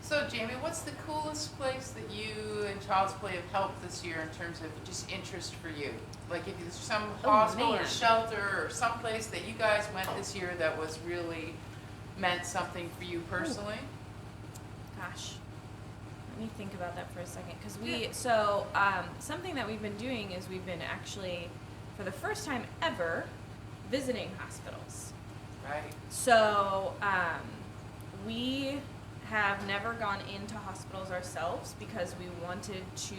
So, Jamie, what's the coolest place that you and Child's Play have helped this year in terms of just interest for you? Like if there's some hospital or shelter or someplace that you guys went this year that was really meant something for you personally? Gosh, let me think about that for a second. Because something that we've been doing is we've been actually, for the first time ever, visiting hospitals. Right. So we have never gone into hospitals ourselves because we wanted to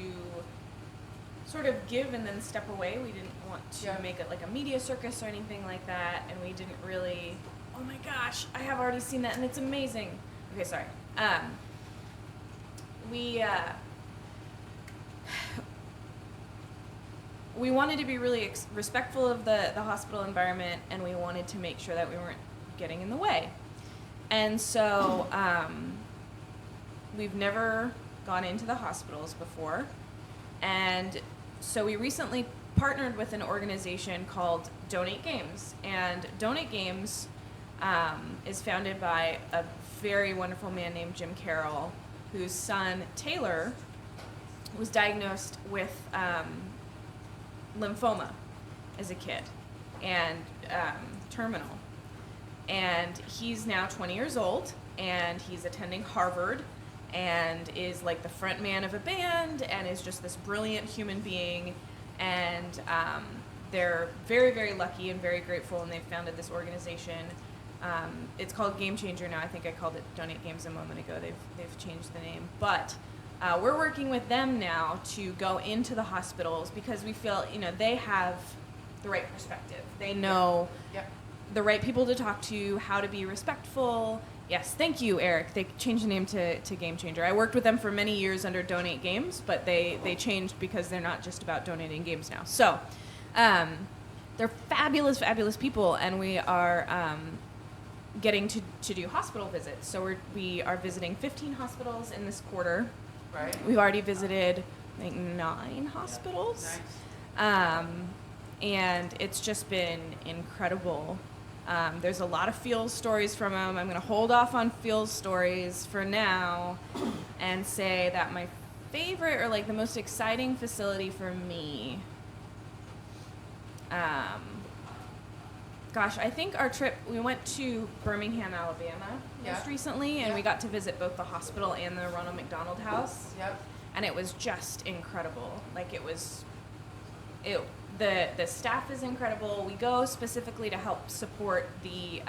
sort of give and then step away. We didn't want to make it like a media circus or anything like that, and we didn't really, oh my gosh, I have already seen that and it's amazing. Okay, sorry. We wanted to be really respectful of the hospital environment, and we wanted to make sure that we weren't getting in the way. And so we've never gone into the hospitals before. And so we recently partnered with an organization called Donate Games. And Donate Games is founded by a very wonderful man named Jim Carroll, whose son, Taylor, was diagnosed with lymphoma as a kid, and terminal. And he's now 20 years old, and he's attending Harvard, and is like the front man of a band, and is just this brilliant human being. And they're very, very lucky and very grateful, and they've founded this organization. It's called Game Changer now. I think I called it Donate Games a moment ago. They've changed the name. But we're working with them now to go into the hospitals because we feel, they have the right perspective. They know the right people to talk to, how to be respectful. Yes, thank you, Eric. They changed the name to Game Changer. I worked with them for many years under Donate Games, but they changed because they're not just about donating games now. So they're fabulous, fabulous people, and we are getting to do hospital visits. So we are visiting 15 hospitals in this quarter. Right. We've already visited, I think, 9 hospitals. Nice. And it's just been incredible. There's a lot of Feels stories from them. I'm going to hold off on Feels stories for now and say that my favorite or like the most exciting facility for me, I think our trip, we went to Birmingham, Alabama most recently, and we got to visit both the hospital and the Ronald McDonald House. Yep. And it was just incredible. Like the staff is incredible. We go specifically to help support the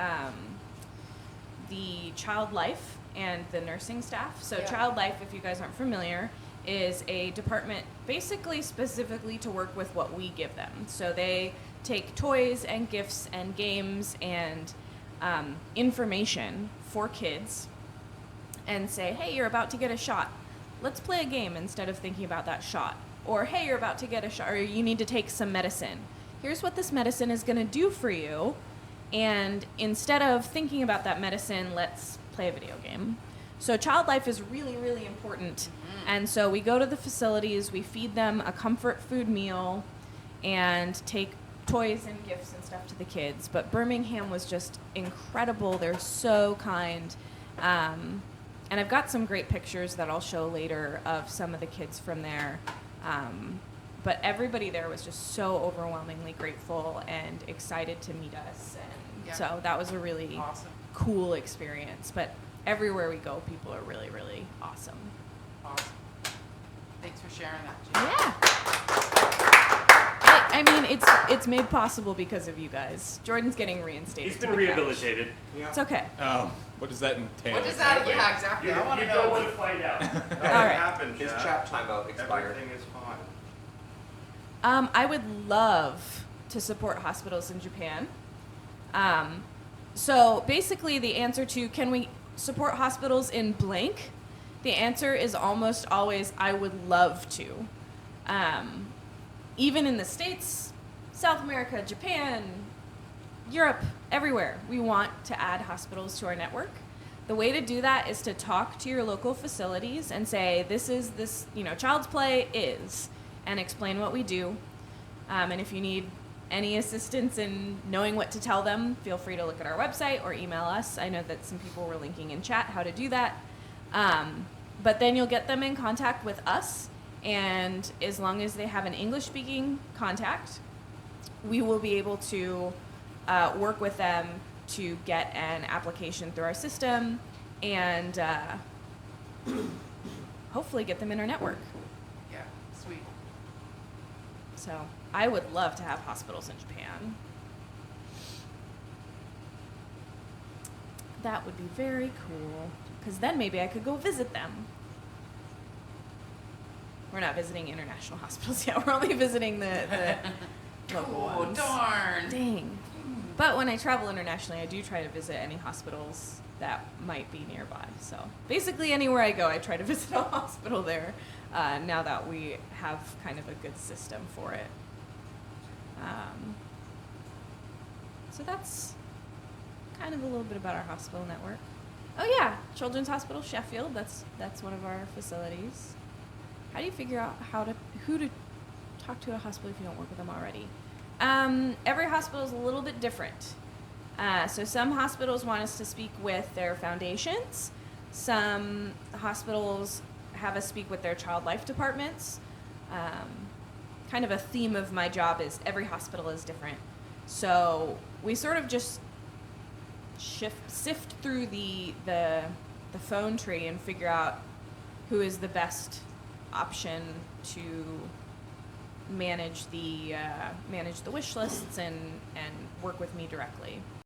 Child Life and the nursing staff. So Child Life, if you guys aren't familiar, is a department basically specifically to work with what we give them. So they take toys and gifts and games and information for kids and say, hey, you're about to get a shot. Let's play a game instead of thinking about that shot. Or, hey, you're about to get a shot, or you need to take some medicine. Here's what this medicine is going to do for you. And instead of thinking about that medicine, let's play a video game. So Child Life is really, really important. Mm-hmm. And so we go to the facilities, we feed them a comfort food meal, and take toys and gifts and stuff to the kids. But Birmingham was just incredible. They're so kind. And I've got some great pictures that I'll show later of some of the kids from there. But everybody there was just so overwhelmingly grateful and excited to meet us. And so that was a really cool experience. But everywhere we go, people are really, really awesome. Awesome. Thanks for sharing that, Jen. Yeah. I mean, it's made possible because of you guys. Jordan's getting reinstated. He's been rehabilitated. Yeah. It's okay. What does that entail? What does that? Yeah, exactly. I want to know. You go and find out. All right. Happened, His chat timeout expired. Everything is fine. I would love to support hospitals in Japan. So basically the answer to can we support hospitals in blank, the answer is almost always I would love to. Even in the States, South America, Japan, Europe, everywhere, we want to add hospitals to our network. The way to do that is to talk to your local facilities and say, this, Child's Play is, and explain what we do. And if you need any assistance in knowing what to tell them, feel free to look at our website or email us. I know that some people were linking in chat how to do that. But then you'll get them in contact with us, and as long as they have an English-speaking contact, we will be able to work with them to get an application through our system and hopefully get them in our network. Yeah, sweet. So I would love to have hospitals in Japan. That would be very cool, because then maybe I could go visit them. We're not visiting international hospitals yet. We're only visiting the local ones. Darn. Dang. But when I travel internationally, I do try to visit any hospitals that might be nearby. So basically anywhere I go, I try to visit a hospital there, now that we have kind of a good system for it. So that's kind of a little bit about our hospital network. Oh yeah, Children's Hospital Sheffield, that's one of our facilities. How do you figure out who to talk to at a hospital if you don't work with them already? Every hospital is a little bit different. So some hospitals want us to speak with their foundations. Some hospitals have us speak with their child life departments. Kind of a theme of my job is every hospital is different. So we sort of just sift through the phone tree and figure out who is the best option to manage the wish lists and work with me directly.